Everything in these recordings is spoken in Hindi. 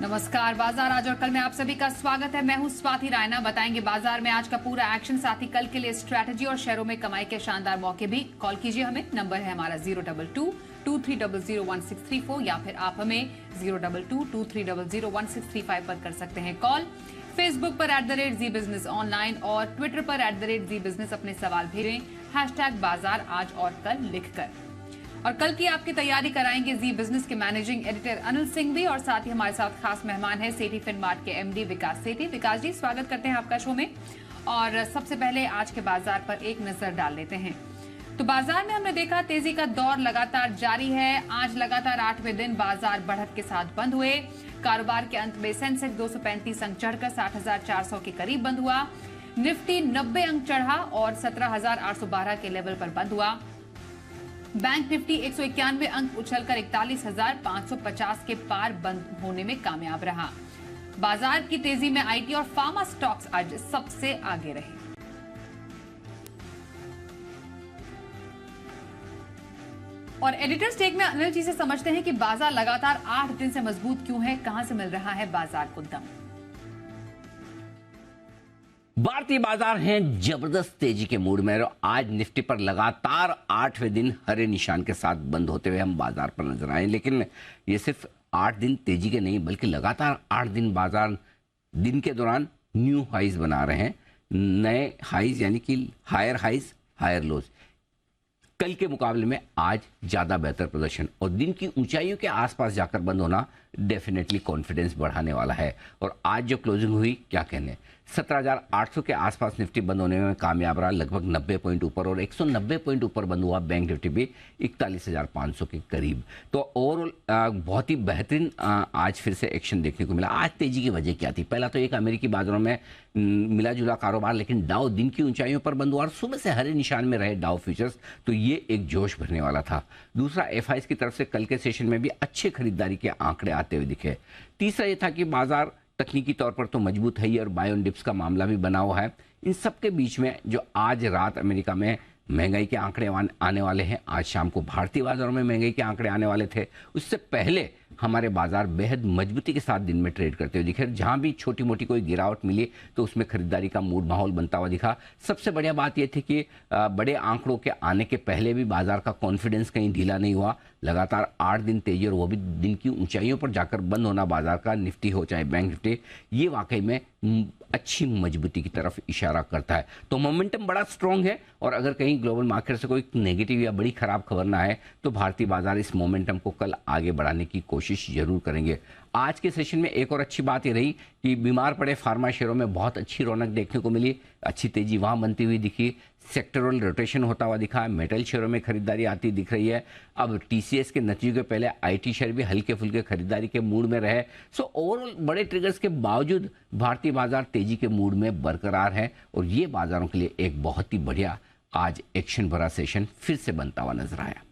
नमस्कार। बाजार आज और कल में आप सभी का स्वागत है। मैं हूं स्वाति रायना। बताएंगे बाजार में आज का पूरा एक्शन, साथ ही कल के लिए स्ट्रैटेजी और शेयरों में कमाई के शानदार मौके भी। कॉल कीजिए हमें, नंबर है हमारा 022-2300-1634 या फिर आप हमें 022-2300-1635 पर कर सकते हैं कॉल। फेसबुक पर @जी बिजनेस ऑनलाइन और ट्विटर पर @जी बिजनेस अपने सवाल भेजें #बाजार आज और कल लिखकर। और कल की आपकी तैयारी कराएंगे जी बिजनेस के मैनेजिंग एडिटर अनिल सिंह भी, और साथ ही हमारे साथ खास मेहमान है सेठी फिनमार्ट के एमडी विकास सेठी। विकास जी, स्वागत करते हैं आपका शो में। और सबसे पहले आज के बाजार पर एक नजर डाल लेते हैं। तो बाजार में हमने देखा तेजी का दौर लगातार जारी है। आज लगातार 8वें दिन बाजार बढ़त के साथ बंद हुए। कारोबार के अंत में सेंसेक्स 235 अंक चढ़कर 60,400 के करीब बंद हुआ। निफ्टी 90 अंक चढ़ा और 17,812 के लेवल पर बंद हुआ। बैंक निफ्टी 191 अंक उछलकर 41,550 के पार बंद होने में कामयाब रहा। बाजार की तेजी में आईटी और फार्मा स्टॉक्स आज सबसे आगे रहे। और एडिटर्स टेक में अनिल जी से समझते हैं कि बाजार लगातार 8 दिन से मजबूत क्यों है, कहां से मिल रहा है बाजार को दम। भारतीय बाजार हैं जबरदस्त तेजी के मूड में। आज निफ्टी पर लगातार 8वें दिन हरे निशान के साथ बंद होते हुए हम बाजार पर नजर आए। लेकिन ये सिर्फ 8 दिन तेजी के नहीं, बल्कि लगातार 8 दिन बाजार दिन के दौरान न्यू हाइज बना रहे हैं। नए हाइज यानी कि हायर हाइज हायर लोज। कल के मुकाबले में आज ज्यादा बेहतर प्रदर्शन और दिन की ऊंचाइयों के आसपास जाकर बंद होना डेफिनेटली कॉन्फिडेंस बढ़ाने वाला है। और आज जो क्लोजिंग हुई, क्या कहने, 17,800 के आसपास निफ्टी बंद होने में कामयाब रहा, लगभग 90 पॉइंट ऊपर, और 190 पॉइंट ऊपर बंद हुआ बैंक निफ्टी भी 41,500 के करीब। तो ओवरऑल बहुत ही बेहतरीन आज फिर से एक्शन देखने को मिला। आज तेजी की वजह क्या थी? पहला तो एक अमेरिकी बाजारों में मिला जुला कारोबार, लेकिन डाउ दिन की ऊंचाइयों पर बंद हुआ और सुबह से हरे निशान में रहे डाउ फ्यूचर्स, तो ये एक जोश भरने वाला था। दूसरा, एफआईएस की तरफ से कल के सेशन में भी अच्छे खरीदारी के आंकड़े आते हुए दिखे। तीसरा ये था कि बाजार तकनीकी तौर पर तो मजबूत है ही और बाय ऑन डिप्स का मामला भी बना हुआ है। इन सब के बीच में जो आज रात अमेरिका में महंगाई के आंकड़े आने वाले हैं, आज शाम को भारतीय बाजारों में महंगाई के आंकड़े आने वाले थे, उससे पहले हमारे बाजार बेहद मजबूती के साथ दिन में ट्रेड करते हुए दिखे। जहां भी छोटी मोटी कोई गिरावट मिली तो उसमें खरीदारी का मूड माहौल बनता हुआ दिखा। सबसे बढ़िया बात यह थी कि बड़े आंकड़ों के आने के पहले भी बाजार का कॉन्फिडेंस कहीं ढीला नहीं हुआ। लगातार 8 दिन तेजी, और वो भी दिन की ऊंचाइयों पर जाकर बंद होना बाजार का, निफ्टी हो चाहे बैंक निफ्टी, ये वाकई में अच्छी मजबूती की तरफ इशारा करता है। तो मोमेंटम बड़ा स्ट्रांग है, और अगर कहीं ग्लोबल मार्केट से कोई नेगेटिव या बड़ी खराब खबर ना आए तो भारतीय बाजार इस मोमेंटम को कल आगे बढ़ाने की कोशिश जरूर करेंगे। आज के सेशन में एक और अच्छी बात ये रही कि बीमार पड़े फार्मा शेयरों में बहुत अच्छी रौनक देखने को मिली। अच्छी तेजी वहां बनती हुई दिखी। सेक्टरल रोटेशन होता हुआ दिखा। मेटल शेयरों में खरीदारी आती दिख रही है। अब टीसीएस के नतीजों के पहले आईटी शेयर भी हल्के फुल्के खरीदारी के मूड में रहे। सो ओवरऑल बड़े ट्रिगर्स के बावजूद भारतीय बाजार तेजी के मूड में बरकरार है, और ये बाजारों के लिए एक बहुत ही बढ़िया आज एक्शन भरा सेशन फिर से बनता हुआ नजर आया।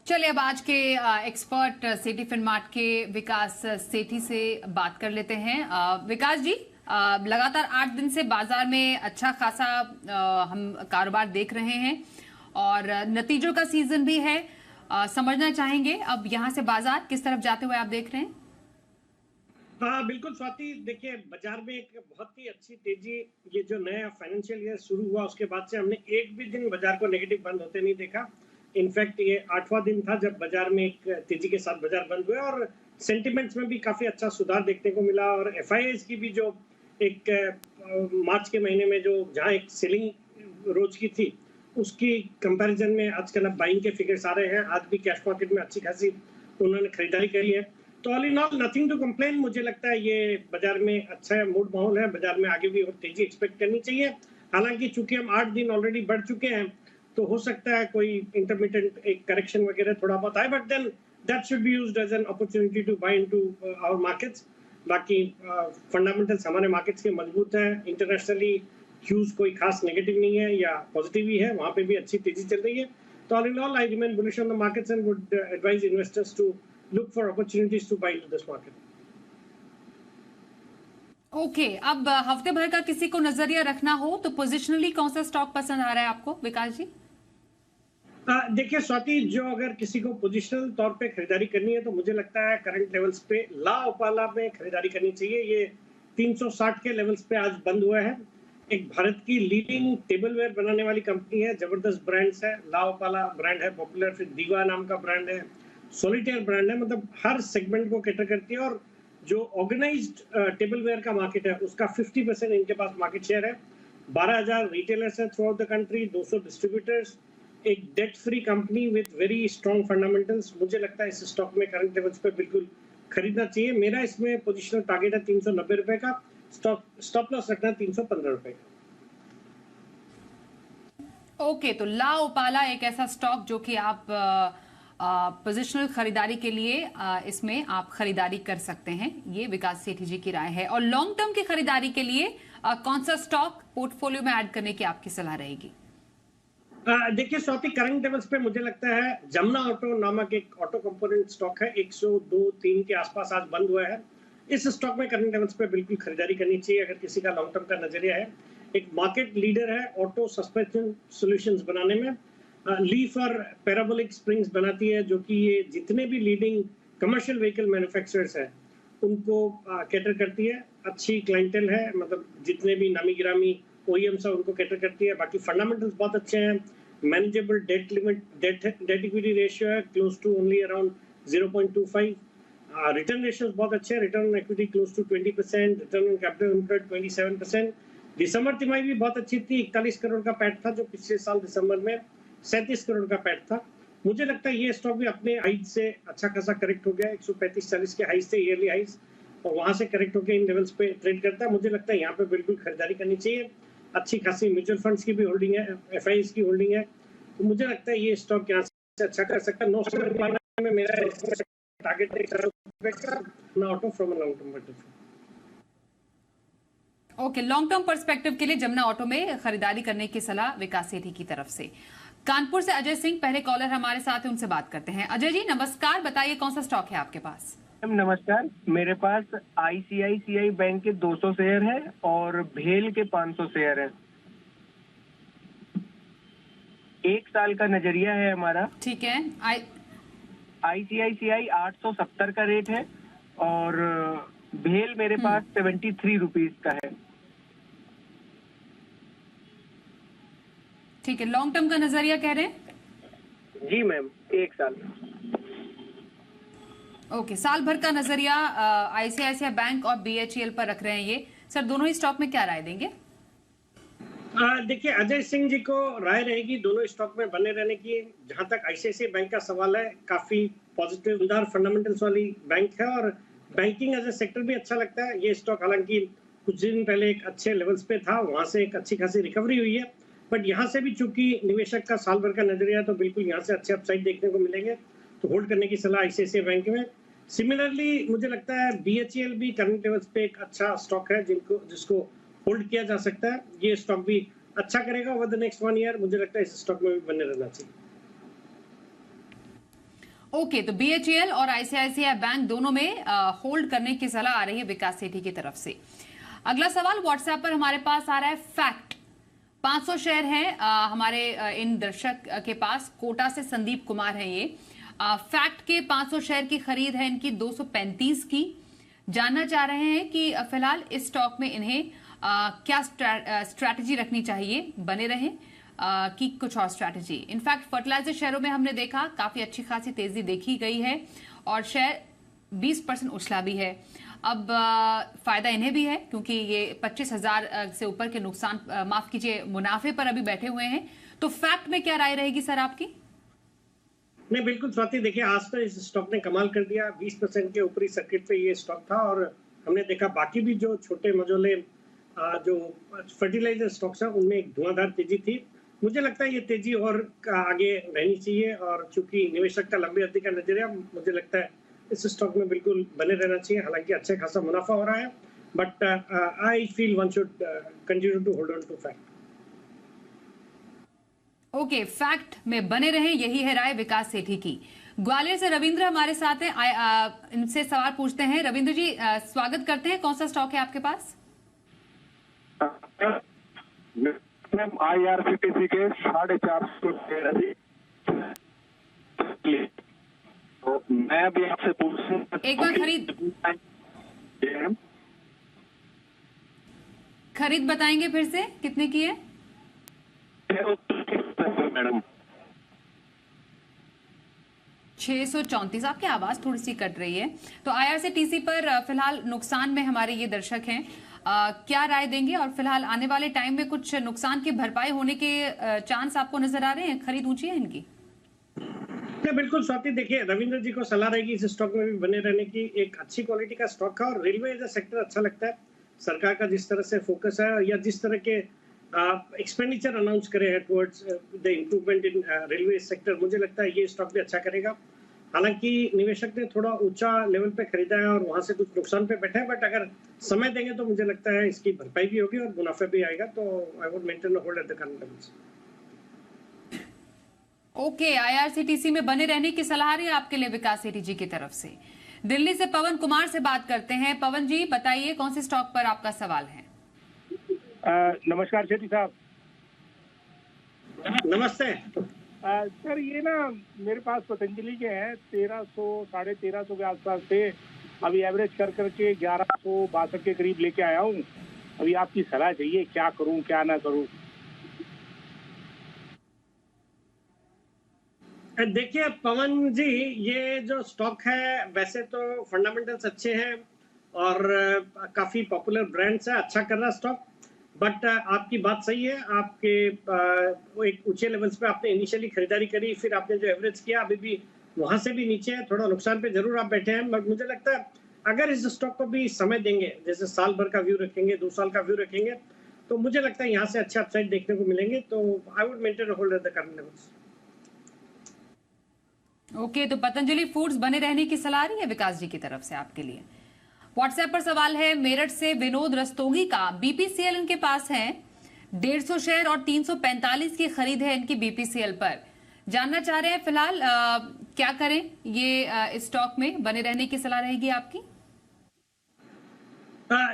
चलिए अब आज के एक्सपर्ट सेठी फिनमार्ट के विकास सेठी से बात कर लेते हैं। विकास जी, लगातार 8 दिन से बाजार में अच्छा खासा हम कारोबार देख रहे हैं और नतीजों का सीजन भी है। समझना चाहेंगे अब यहां से बाजार किस तरफ जाते हुए आप देख रहे हैं? हाँ बिल्कुल स्वाति, देखिए बाजार में एक बहुत ही अच्छी तेजी, ये जो नया फाइनेंशियल ईयर शुरू हुआ उसके बाद से हमने एक भी दिन बाजार को नेगेटिव बंद होते नहीं देखा। इनफैक्ट ये 8वां दिन था जब बाजार में एक तेजी के साथ बाजार बंद हुए, और सेंटिमेंट्स में भी काफी अच्छा सुधार देखने को मिला। और एफआईआईएस की भी जो एक मार्च के महीने में जो जहां एक सेलिंग रोज की थी, उसकी कंपैरिजन में आजकल अब बाइंग के फिगर्स आ रहे हैं। आज भी कैश मार्केट में अच्छी खासी उन्होंने खरीदारी करी है। तो all in all nothing to complain. मुझे लगता है ये बाजार में अच्छा मूड माहौल है। बाजार में आगे भी और तेजी एक्सपेक्ट करनी चाहिए। हालांकि चूंकि हम 8 दिन ऑलरेडी बढ़ चुके हैं, तो हो सकता है कोई इंटरमीडिएट एक करेक्शन वगैरह थोड़ा बहुत आए, but then that should be used as an opportunity to buy into our markets. बाकी फंडामेंटल्स हमारे मार्केट्स के मजबूत हैं। इंटरनेशनली ह्यूज कोई खास नेगेटिव नहीं है या पॉजिटिव ही है, वहां पे भी अच्छी तेजी चल रही है। तो all in all I remain bullish on the markets and would advise investors to look for opportunities to buy into this market. Okay, अब हफ्ते भर का किसी को नजरिया रखना हो तो पोजिशनली कौन सा स्टॉक पसंद आ रहा है आपको विकास जी? देखिए स्वाति, जो अगर किसी को पोजिशनल तौर पे खरीदारी करनी है तो मुझे लगता है करंट लेवल्स पे ला ओपाला में खरीदारी करनी चाहिए। ये 360 के लेवल्स पे आज बंद हुआ है। एक भारत की लीडिंग टेबलवेयर बनाने वाली कंपनी है, जबरदस्त ब्रांड्स है। ला ओपाला ब्रांड है पॉपुलर, फिर दीवा नाम का ब्रांड है, सॉलिटेयर ब्रांड है। मतलब हर सेगमेंट को कैटर करती है और जो ऑर्गेनाइज्ड टेबलवेयर का मार्केट है उसका 50% इनके पास मार्केट शेयर है। 12,000 रिटेलर्स है throughout the country, 200 distributors, एक debt free company with very strong fundamentals. मुझे लगता है इस स्टॉक में करंट लेवल्स पे बिल्कुल खरीदना चाहिए। मेरा इसमें पोजिशनल टारगेट है 390 रुपए का, स्टॉप लॉस रखना 315 रुपए का। ओके, तो ला ओपाला एक ऐसा स्टॉक जो कि आप पोजिशनल खरीदारी के लिए इसमें आप खरीदारी कर सकते हैं, ये विकास सेठी जी की राय है। और लॉन्ग टर्म की खरीदारी के लिए कौन सा स्टॉक पोर्टफोलियो में ऐड करने की आपकी सलाह रहेगी? देखिए स्वाति, करंट लेवल्स पे मुझे लगता है जमुना ऑटो नामक एक ऑटो कंपोनेंट स्टॉक है, 102-3 के आसपास आज बंद हुआ है। इस स्टॉक में करंट लेवल्स पे बिल्कुल खरीदारी करनी चाहिए अगर किसी का लॉन्ग टर्म का नजरिया है। एक मार्केट लीडर है ऑटो सस्पेंशन सॉल्यूशंस बनाने में। लीफ और पैराबोलिक स्प्रिंग्स बनाती है, जो कि ये जितने भी लीडिंग कमर्शियल व्हीकल मैन्युफैक्चरर्स हैं उनको कैटर करती है। अच्छी क्लाइंटेल है, मतलब जितने भी नामी गिरामी OEMs है उनको कैटर करती है। बाकी फंडामेंटल्स बहुत अच्छे हैं। Manageable debt limit, debt equity ratio है close to only around 0.25। Return ratios बहुत अच्छे हैं, return on equity close to 20%, return on capital employed 27%। दिसंबर तिमाही भी बहुत अच्छी थी, 41 करोड़ का पैट था, जो पिछले साल दिसंबर में 37 करोड़ का पैट था। मुझे लगता है ये स्टॉक भी अपने हाइट से अच्छा खासा करेक्ट हो गया, 135-40 के हाइट से ईयरली हाइट्स, और वहां से करेक्ट होकर इन लेवल्स पे ट्रेड करता है। मुझे लगता है यहाँ पे बिल्कुल खरीदारी करनी चाहिए। अच्छी खासी म्यूचुअल फंड्स की भी होल्डिंग है, FIs की होल्डिंग है, तो मुझे लगता है ये स्टॉक यहाँ से अच्छा कर सकता है। 9 में मेरा target auto from long term. Okay, long term perspective के लिए जमुना ऑटो में खरीदारी करने की सलाह विकास सेठी की तरफ से। कानपुर से अजय सिंह पहले कॉलर हमारे साथ हैं, उनसे बात करते हैं। अजय जी नमस्कार, बताइए कौन सा स्टॉक है आपके पास? नमस्कार, मेरे पास ICICI बैंक के 200 शेयर है और भेल के 500 शेयर है। 1 साल का नजरिया है हमारा। ठीक है। ICICI 870 का रेट है और भेल मेरे पास 73 रुपीज का है। ठीक है, लॉन्ग टर्म का नजरिया कह रहे हैं? जी मैम, 1 साल। ओके, साल भर का नजरिया ICICI बैंक और BHEL पर रख रहे हैं ये। सर दोनों ही स्टॉक में क्या राय देंगे? देखिए अजय सिंह जी को राय रहेगी दोनों स्टॉक में बने रहने की। जहां तक ICICI बैंक का सवाल है, काफी पॉजिटिव फंडामेंटल्स वाली बैंक है और बैंकिंग एज ए सेक्टर भी अच्छा लगता है। ये स्टॉक हालांकि कुछ दिन पहले एक अच्छे लेवल्स पे था, वहां से एक अच्छी खासी रिकवरी हुई है, बट यहाँ से भी चूंकि निवेशक का साल भर का नजरिया, तो बिल्कुल यहाँ से अच्छे अपसाइड देखने को मिलेंगे, तो होल्ड करने की सलाह ICICI बैंक में। सिमिलरली मुझे लगता है BHEL भी करंट लेवल्स पे एक अच्छा स्टॉक है जिसको होल्ड किया जा सकता है। ये स्टॉक भी अच्छा करेगा ओवर द नेक्स्ट 1 ईयर। मुझे लगता है इस स्टॉक में भी बने रहना चाहिए। ओके, तो BHEL और ICICI बैंक दोनों में होल्ड करने की सलाह आ रही है विकास सेठी की तरफ से। अगला सवाल व्हाट्सएप पर हमारे पास आ रहा है। फैक्ट 500 शेयर हैं हमारे इन दर्शक के पास, कोटा से संदीप कुमार हैं ये। फैक्ट के 500 शेयर की खरीद है इनकी 235 की। जानना चाह रहे हैं कि फिलहाल इस स्टॉक में इन्हें क्या स्ट्रैटेजी रखनी चाहिए, बने रहें कि कुछ और स्ट्रैटेजी। इनफैक्ट फर्टिलाइजर शेयरों में हमने देखा काफी अच्छी खासी तेजी देखी गई है और शेयर 20% उछला भी है। अब फायदा इन्हें भी है क्योंकि ये 25,000 से ऊपर के नुकसान, माफ कीजिए, मुनाफे पर अभी बैठे हुए हैं। तो फैक्ट में क्या राय रहेगी सर आपकी? नहीं, बिल्कुल स्वाति, देखिए आज तो इस स्टॉक ने कमाल कर दिया। 20% के ऊपरी सर्किट पे ये स्टॉक था और हमने देखा बाकी भी जो छोटे मझोले जो फर्टिलाइजर स्टॉक्स हैं उनमें एक धुआंधार तेजी थी। मुझे लगता है ये तेजी और आगे रहनी चाहिए और चूंकि निवेशक का लंबी अवधि का नजरिया, मुझे लगता है इस स्टॉक में बिल्कुल बने रहना चाहिए। हालांकि अच्छा खासा मुनाफा हो रहा है, but I feel one should continue to hold on to FACT. Okay, FACT में बने रहें, यही है राय विकास सेठी की। ग्वालियर से रविंद्र हमारे साथ हैं, इनसे सवाल पूछते हैं। रविंद्र जी स्वागत करते हैं। कौन सा स्टॉक है आपके पास? IRCTC के 450 शेयर लिए। तो मैं अभी आपसे पूछूं, एक बार खरीद बताएंगे फिर से कितने की है मैडम? 634। आपकी आवाज थोड़ी सी कट रही है। तो आईआरसीटीसी पर फिलहाल नुकसान में हमारे ये दर्शक हैं, क्या राय देंगे? और फिलहाल आने वाले टाइम में कुछ नुकसान की भरपाई होने के चांस आपको नजर आ रहे हैं? खरीद ऊंची है इनकी? बिल्कुल स्वाति, देखिए रविंद्र जी को सलाह रहेगी इस स्टॉक में भी बने रहने की। एक अच्छी क्वालिटी का स्टॉक है और रेलवे एज अ सेक्टर अच्छा लगता है। सरकार का जिस तरह से फोकस है या जिस तरह के एक्सपेंडिचर अनाउंस करे हैं towards the improvement in railway sector, मुझे लगता है ये स्टॉक भी अच्छा करेगा। हालांकि निवेशक ने थोड़ा ऊंचा लेवल पे खरीदा है और वहां से कुछ नुकसान पे बैठे हैं, बट अगर समय देंगे तो मुझे लगता है इसकी भरपाई भी होगी और मुनाफा भी आएगा। तो I would maintain a hold at the current levels. Okay, IRCTC में बने रहने की सलाह रही है आपके लिए विकास सेठी जी की तरफ से। दिल्ली से पवन कुमार से बात करते हैं। पवन जी बताइए, कौन से स्टॉक पर आपका सवाल है? नमस्कार सेठी साहब। नमस्ते सर, ये ना मेरे पास पतंजलि के हैं 1300 साढ़े 1300 के आसपास थे। अभी एवरेज कर करके 1162 के करीब लेके आया हूँ। अभी आपकी सलाह चाहिए, क्या करूँ क्या ना करूँ? देखिए पवन जी, ये जो स्टॉक है वैसे तो फंडामेंटल्स अच्छे हैं और काफी पॉपुलर ब्रांड्स है, अच्छा कर रहा स्टॉक। बट आपकी बात सही है, आपके एक ऊंचे लेवल्स पे आपने इनिशियली खरीदारी करी, फिर आपने जो एवरेज किया अभी भी वहां से भी नीचे है, थोड़ा नुकसान पे जरूर आप बैठे हैं। बट मुझे लगता है अगर इस स्टॉक को भी समय देंगे, जैसे साल भर का व्यू रखेंगे, 2 साल का व्यू रखेंगे, तो मुझे लगता है यहाँ से अच्छा अपसाइड देखने को मिलेंगे। तो I would maintain hold at the current levels. Okay, तो पतंजलि फूड्स बने रहने की सलाह रही है विकास जी की तरफ से आपके लिए। व्हाट्सएप पर सवाल है मेरठ से विनोद रस्तोगी का। बीपीसीएल इनके पास है 150 शेयर और 345 की खरीद है इनकी बीपीसीएल पर। जानना चाह रहे हैं फिलहाल क्या करें, ये स्टॉक में बने रहने की सलाह रहेगी आपकी?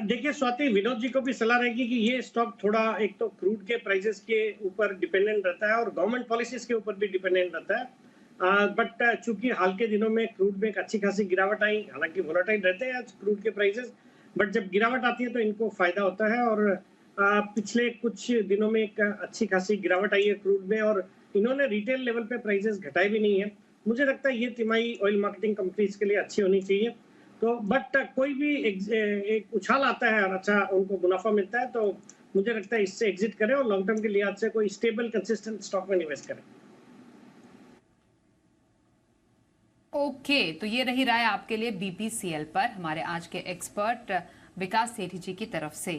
देखिए स्वाति, विनोद जी को भी सलाह रहेगी कि ये स्टॉक थोड़ा एक तो क्रूड के प्राइसेस के ऊपर डिपेंडेंट रहता है और गवर्नमेंट पॉलिसीज के ऊपर भी डिपेंडेंट रहता है। बट चूंकि हाल के दिनों में क्रूड में एक अच्छी खासी गिरावट आई, हालांकि वोलेटाइल रहते हैं आज क्रूड के प्राइसेस, बट जब गिरावट आती है तो इनको फायदा होता है। और पिछले कुछ दिनों में एक अच्छी खासी गिरावट आई है क्रूड में और इन्होंने रिटेल लेवल पे प्राइसेस घटाए भी नहीं है। मुझे लगता है ये तिमाही ऑयल मार्केटिंग कंपनीज के लिए अच्छी होनी चाहिए। तो बट कोई भी एक उछाल आता है और अच्छा उनको मुनाफा मिलता है, तो मुझे लगता है इससे एग्जिट करें और लॉन्ग टर्म के लिहाज से कोई स्टेबल कंसिस्टेंट स्टॉक में निवेश करें। ओके, तो ये रही राय आपके लिए बीपीसीएल पर हमारे आज के एक्सपर्ट विकास सेठी जी की तरफ से।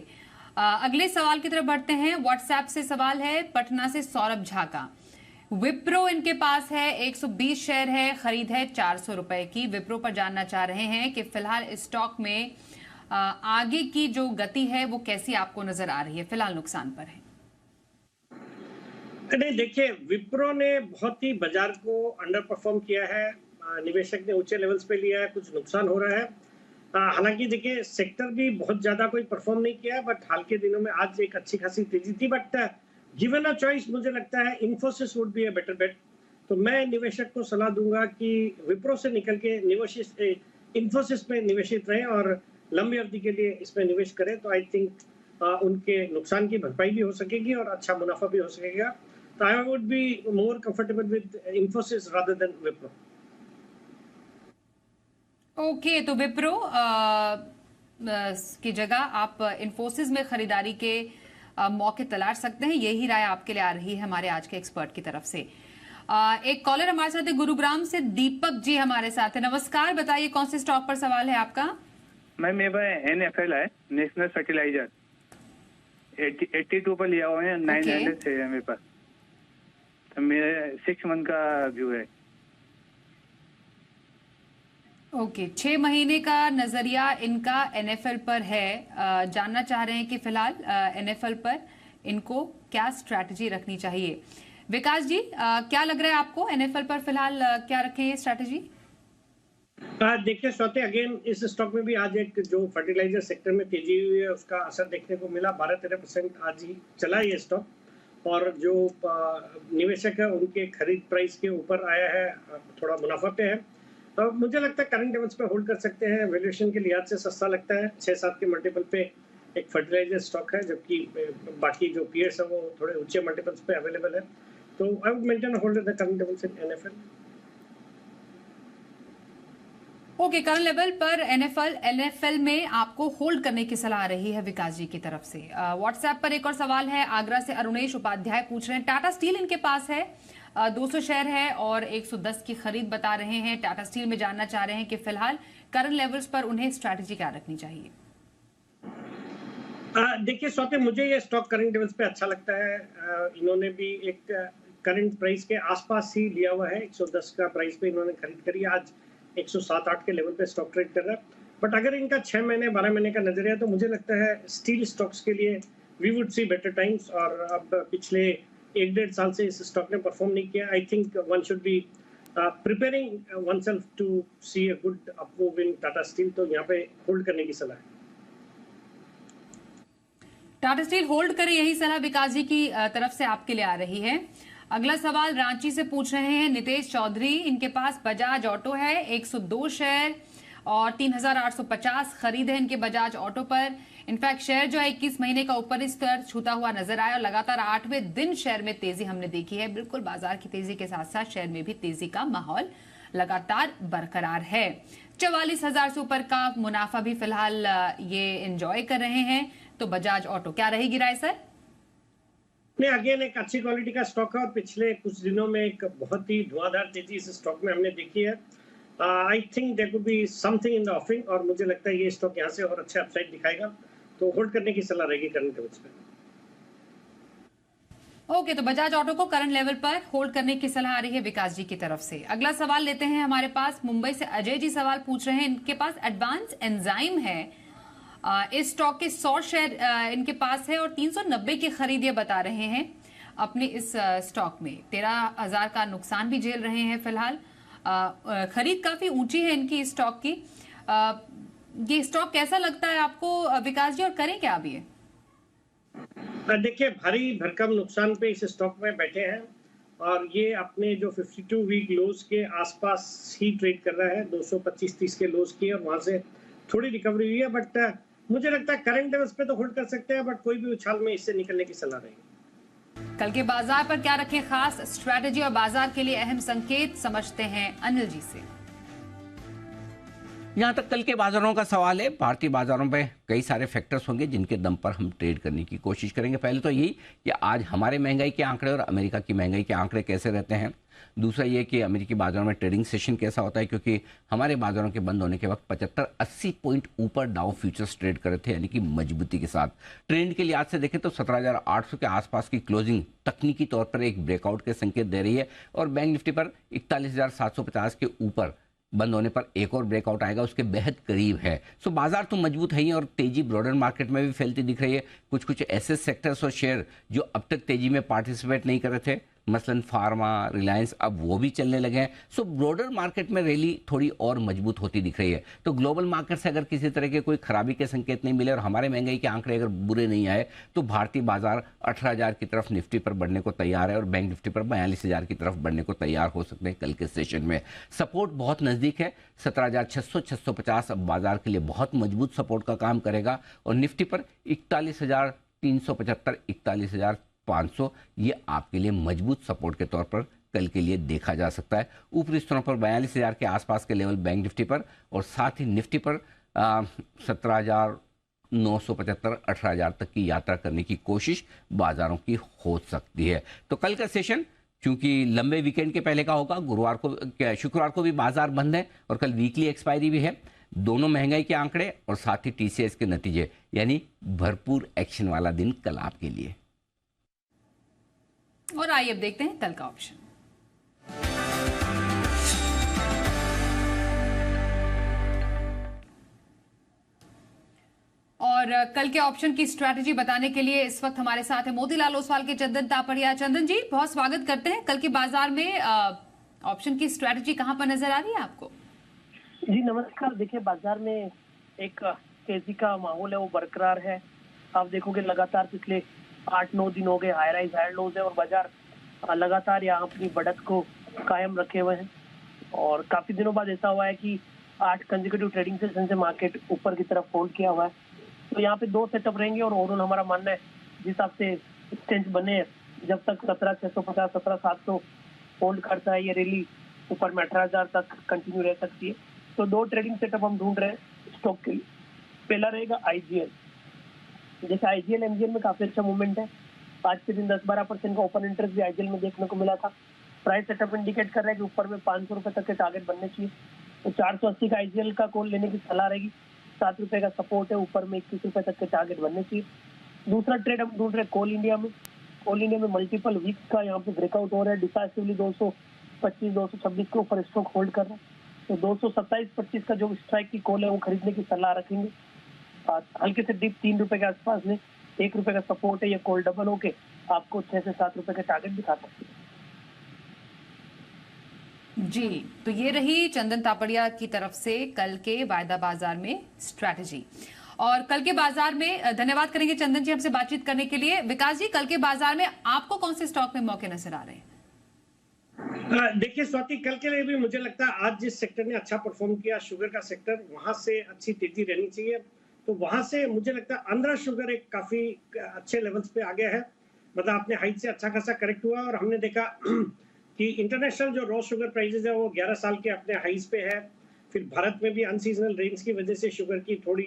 अगले सवाल की तरफ बढ़ते हैं। व्हाट्सएप से सवाल है पटना से सौरभ झा का। विप्रो इनके पास है, 120 शेयर है, खरीद है 400 रुपए की। विप्रो पर जानना चाह रहे हैं कि फिलहाल स्टॉक में आगे की जो गति है वो कैसी आपको नजर आ रही है? फिलहाल नुकसान पर है। नहीं, देखिए विप्रो ने बहुत ही बाजार को अंडर परफॉर्म किया है, निवेशक ने ऊंचे लेवल्स पे लिया है, कुछ नुकसान हो रहा है। हालांकि देखिए सेक्टर भी बहुत ज्यादा कोई परफॉर्म नहीं किया है, बट हाल के दिनों में आज एक अच्छी खासी तेजी थी। बट गिवन अ चॉइस मुझे लगता है Infosys would be a better bet. तो मैं निवेशक को सलाह दूंगा कि विप्रो से निकल के इन्फोसिस में निवेशित रहें और लंबी अवधि के लिए इसमें निवेश करें। तो आई थिंक उनके नुकसान की भरपाई भी हो सकेगी और अच्छा मुनाफा भी हो सकेगा। तो I would be more comfortable with Infosys rather than Wipro. Okay, तो विप्रो की जगह आप इन्फोसिस में खरीदारी के मौके तलाश सकते हैं। यही राय आपके लिए आ रही है हमारे आज के एक्सपर्ट की तरफ से। एक कॉलर हमारे साथ है गुरुग्राम से, दीपक जी हमारे साथ है। नमस्कार, बताइए कौन से स्टॉक पर सवाल है आपका? मैम मेरे पास NFL है, नेशनल फर्टिलाइजर 82 पर लिया हुआ है, 900 से है मेरे पास। तो मेरे 6 मंथ का व्यू है। ओके, 6 महीने का नजरिया इनका NFL पर है। जानना चाह रहे हैं कि फिलहाल NFL पर इनको क्या स्ट्रैटेजी रखनी चाहिए? विकास जी, क्या लग रहा है आपको NFL पर फिलहाल क्या रखें ये स्ट्रैटेजी? देखिए स्वाति, अगेन इस स्टॉक में भी आज एक जो फर्टिलाइजर सेक्टर में तेजी हुई है उसका असर देखने को मिला। 12-13% आज ही चला ये स्टॉक और जो निवेशक है उनके खरीद प्राइस के ऊपर आया है, थोड़ा मुनाफा पे है। तो मुझे लगता है करंट लेवल्स पे होल्ड कर सकते हैं। वैल्यूएशन के लिहाज से सस्ता लगता है, 6-7 के मल्टीपल पे एक फर्टिलाइजर स्टॉक है, जबकि बाकी जो पीयर्स है वो थोड़े ऊंचे मल्टीपल्स पे अवेलेबल है। तो I would maintain hold the current levels in NFL. Okay, current level पर एनएफएल में आपको होल्ड करने की सलाह रही है विकास जी की तरफ से। व्हाट्सएप पर एक और सवाल है, आगरा से अरुणेश उपाध्याय पूछ रहे हैं, टाटा स्टील इनके पास है, 200 शेयर है और 110 की खरीद बता रहे हैं। टाटा स्टील में जानना चाह रहे हैं कि फिलहाल करंट लेवल्स पर उन्हें स्ट्रैटेजी क्या रखनी चाहिए। देखिए स्वाति, मुझे ये स्टॉक करंट लेवल्स पे अच्छा लगता है। इन्होंने भी एक करंट प्राइस के आसपास ही लिया हुआ है, 110 का प्राइस पे इन्होंने खरीद करी। आज 107-8 के लेवल पे स्टॉक ट्रेड कर रहा है। बट अगर इनका 6 महीने 12 महीने का नजरिया, तो मुझे लगता है स्टील स्टॉक्स के लिए we would see better times. और अब पिछले 1-1.5 साल से इस स्टॉक ने परफॉर्म नहीं किया। I think one should be preparing oneself to see a good upmove in Tata steel. तो यहाँ पे होल्ड करने की सलाह है। टाटा स्टील होल्ड करें, यही सलाह विकास जी की तरफ से आपके लिए आ रही है। अगला सवाल रांची से पूछ रहे हैं नितेश चौधरी, इनके पास बजाज ऑटो है, 102 शेयर और 3,850 खरीद है इनके बजाज ऑटो पर। इनफैक्ट शेयर जो है 21 महीने का ऊपरी स्तर छूता हुआ नजर आया और लगातार 8वें दिन शेयर में तेजी हमने देखी है। बिल्कुल बाजार की तेजी के साथ साथ शेयर में भी तेजी का माहौल लगातार बरकरार है। 44,000 से ऊपर का मुनाफा भी फिलहाल ये एंजॉय कर रहे हैं। तो बजाज ऑटो क्या रहेगी राय सर? नहीं, अगेन एक अच्छी क्वालिटी का स्टॉक है और पिछले कुछ दिनों में एक बहुत ही धुआंधार तेजी इस स्टॉक में हमने देखी है। I think there could be something in the offering और मुझे लगता है ये स्टॉक यहाँ से और अच्छा अपसाइड दिखाएगा। तो होल्ड करने की सलाह रहेगी करंट लेवल्स पे। ओके, तो बजाज ऑटो को करंट लेवल पर होल्ड करने की सलाह आ रही है विकास जी की तरफ से। अगला सवाल लेते हैं हमारे पास, मुंबई से अजय जी सवाल पूछ रहे हैं, इनके पास एडवांस एंजाइम है, इस स्टॉक के 100 शेयर इनके पास है और 390 की खरीद ये बता रहे हैं अपने इस स्टॉक में। 13,000 का नुकसान भी झेल रहे हैं फिलहाल। खरीद काफी ऊंची है इनकी इस स्टॉक की। ये स्टॉक कैसा लगता है आपको विकास जी, और करें क्या अब ये? देखिए, भारी भरकम नुकसान पे इस स्टॉक में बैठे हैं और ये अपने जो 52 वीक लोज के आसपास ही ट्रेड कर रहा है, 225-30 के लोज की, और वहां से थोड़ी रिकवरी हुई है। बट मुझे लगता है करंट लेवल्स पे तो होल्ड कर सकते हैं, बट कोई भी उछाल में इससे निकलने की सलाह रहेगी। कल के बाजार पर क्या रखें खास स्ट्रैटेजी और बाजार के लिए अहम संकेत, समझते हैं अनिल जी से। जहां तक कल के बाजारों का सवाल है, भारतीय बाजारों पे कई सारे फैक्टर्स होंगे जिनके दम पर हम ट्रेड करने की कोशिश करेंगे। पहले तो यही कि आज हमारे महंगाई के आंकड़े और अमेरिका की महंगाई के आंकड़े कैसे रहते हैं। दूसरा ये कि अमेरिकी बाजारों में ट्रेडिंग सेशन कैसा होता है, क्योंकि हमारे बाजारों के बंद होने के वक्त 75-80 पॉइंट ऊपर डाउ फ्यूचर्स ट्रेड कर रहे थे, यानी कि मजबूती के साथ। ट्रेंड के लिहाज से देखें तो 17,800 के आसपास की क्लोजिंग तकनीकी तौर पर एक ब्रेकआउट के संकेत दे रही है और बैंक निफ्टी पर 41,750 के ऊपर बंद होने पर एक और ब्रेकआउट आएगा, उसके बेहद करीब है। सो बाजार तो मजबूत है ही और तेजी ब्रॉडर मार्केट में भी फैलती दिख रही है। कुछ ऐसे सेक्टर्स और शेयर जो अब तक तेजी में पार्टिसिपेट नहीं कर रहे थे, मसलन फार्मा, रिलायंस, अब वो भी चलने लगे हैं। सो ब्रॉडर मार्केट में रैली थोड़ी और मजबूत होती दिख रही है। तो ग्लोबल मार्केट से अगर किसी तरह के कोई खराबी के संकेत नहीं मिले और हमारे महंगाई के आंकड़े अगर बुरे नहीं आए, तो भारतीय बाजार 18,000 की तरफ निफ्टी पर बढ़ने को तैयार है और बैंक निफ्टी पर 42,000 की तरफ बढ़ने को तैयार हो सकते हैं कल के सेशन में। सपोर्ट बहुत नजदीक है, 17,600-650 अब बाजार के लिए बहुत मजबूत सपोर्ट का काम करेगा और निफ्टी पर 41,375, 41,500 ये आपके लिए मजबूत सपोर्ट के तौर पर कल के लिए देखा जा सकता है। ऊपरी स्तरों पर 42,000 के आसपास के लेवल बैंक निफ्टी पर और साथ ही निफ्टी पर 17,975, 18,000 तक की यात्रा करने की कोशिश बाजारों की हो सकती है। तो कल का सेशन चूंकि लंबे वीकेंड के पहले का होगा, शुक्रवार को भी बाजार बंद है और कल वीकली एक्सपायरी भी है। दोनों महंगाई के आंकड़े और साथ ही टीसीएस के नतीजे, यानी भरपूर एक्शन वाला दिन कल आपके लिए। और आइए अब देखते हैं कल का ऑप्शन। और कल के ऑप्शन की स्ट्रैटेजी बताने के लिए इस वक्त हमारे साथ है मोतीलाल ओसवाल के चंदन तापड़िया। चंदन जी, बहुत स्वागत करते हैं। कल के बाजार में ऑप्शन की स्ट्रैटेजी कहां पर नजर आ रही है आपको? जी नमस्कार। देखिए, बाजार में एक तेजी का माहौल है, वो बरकरार है। आप देखोगे लगातार पिछले 8-9 दिन हो गए हाई राइज हाई लोज है और बाजार लगातार यहाँ अपनी बढ़त को कायम रखे हुए हैं। और काफी दिनों बाद ऐसा हुआ है कि 8 कंसेक्यूटिव ट्रेडिंग सेशन से मार्केट ऊपर की तरफ होल्ड किया हुआ है। तो यहाँ पे 2 सेटअप रहेंगे और ओवरऑल हमारा मानना है जिस हिसाब से स्ट्रेंथ बने जब तक 17,650 17,700 होल्ड करता है ये रैली ऊपर में 18,000 तक कंटिन्यू रह सकती है। तो 2 ट्रेडिंग सेटअप हम ढूंढ रहे हैं स्टॉक के लिए। पहला रहेगा आईजीएल। जैसे आईजीएल एमजीएल में काफी अच्छा मूवमेंट है। आज के दिन 10-12% का ओपन इंटरेस्ट भी आईजीएल में देखने को मिला था। प्राइस सेटअप इंडिकेट कर रहा है कि ऊपर में 500 रुपए तक के टारगेट बनने चाहिए। तो 480 का आईजीएल का कॉल लेने की सलाह रहेगी। 7 रुपए का सपोर्ट है, ऊपर में 21 रुपए तक के टारगेट बनने चाहिए। दूसरा ट्रेड हम ढूंढ रहे हैं कोल इंडिया में। कोल इंडिया में मल्टीपल वीक्स का यहाँ पे ब्रेकआउट हो रहा है। डिसाइसिवली 225-226 के ऊपर स्टॉक होल्ड कर रहा है। तो 227-25 का जो स्ट्राइक की कॉल है वो खरीदने की सलाह रखेंगे। हल्के से डीप 3 रुपए के आसपास में 1 रुपए का सपोर्ट है। ये कॉल डबल होके आपको 6 से 7 रुपए के टारगेट दिखा सकते हैं। जी, तो ये रही चंदन तापड़िया की तरफ से कल के वायदा बाजार में स्ट्रैटेजी। और कल के बाजार में धन्यवाद करेंगे चंदन जी हमसे बातचीत करने के लिए। विकास जी, कल के बाजार में आपको कौन से स्टॉक में मौके नजर आ रहे हैं? देखिए स्वाति, कल के लिए भी मुझे लगता है आज जिस सेक्टर ने अच्छा परफॉर्म किया, शुगर का सेक्टर, वहां से अच्छी तेजी रहनी चाहिए। तो वहां से मुझे लगता है आंध्रा शुगर एक काफी अच्छे लेवल्स पे आ गया है। मतलब अपने हाइट से अच्छा खासा करेक्ट हुआ और हमने देखा कि इंटरनेशनल जो रॉ शुगर प्राइसेस है वो 11 साल के अपने हाइस पे है। फिर भारत में भी अनसीजनल रेन्स की वजह से शुगर की थोड़ी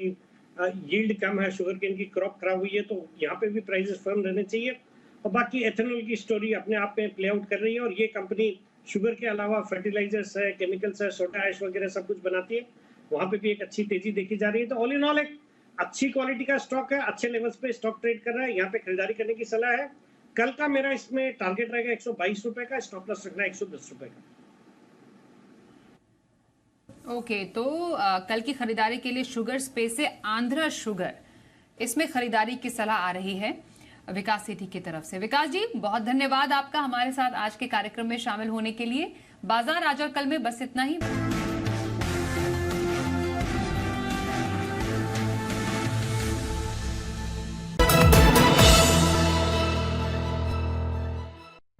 यील्ड कम है, शुगर केन की क्रॉप खराब हुई है, तो यहाँ पे भी प्राइसेस फर्म रहने चाहिए। और बाकी एथेनॉल की स्टोरी अपने आप में प्ले आउट कर रही है और ये कंपनी शुगर के अलावा फर्टिलाइजर्स है, केमिकल्स है, सोडा ऐश वगैरह सब कुछ बनाती है। वहाँ पे भी एक अच्छी तेजी देखी जा रही है। तो ऑल इन ऑल एक अच्छी क्वालिटी का स्टॉक है, अच्छे लेवल्स पे स्टॉक ट्रेड कर रहा है, यहाँ पे खरीदारी करने की सलाह है। कल का मेरा इसमें टारगेट रहेगा 122 रुपए का, स्टॉप लॉस रखना 110 रुपए का। ओके, तो कल की खरीदारी के लिए शुगर स्पेस से आंध्रा शुगर, इसमें खरीदारी की सलाह आ रही है विकास सेठी की तरफ से। विकास जी, बहुत धन्यवाद आपका हमारे साथ आज के कार्यक्रम में शामिल होने के लिए। बाजार आज और कल में बस इतना ही।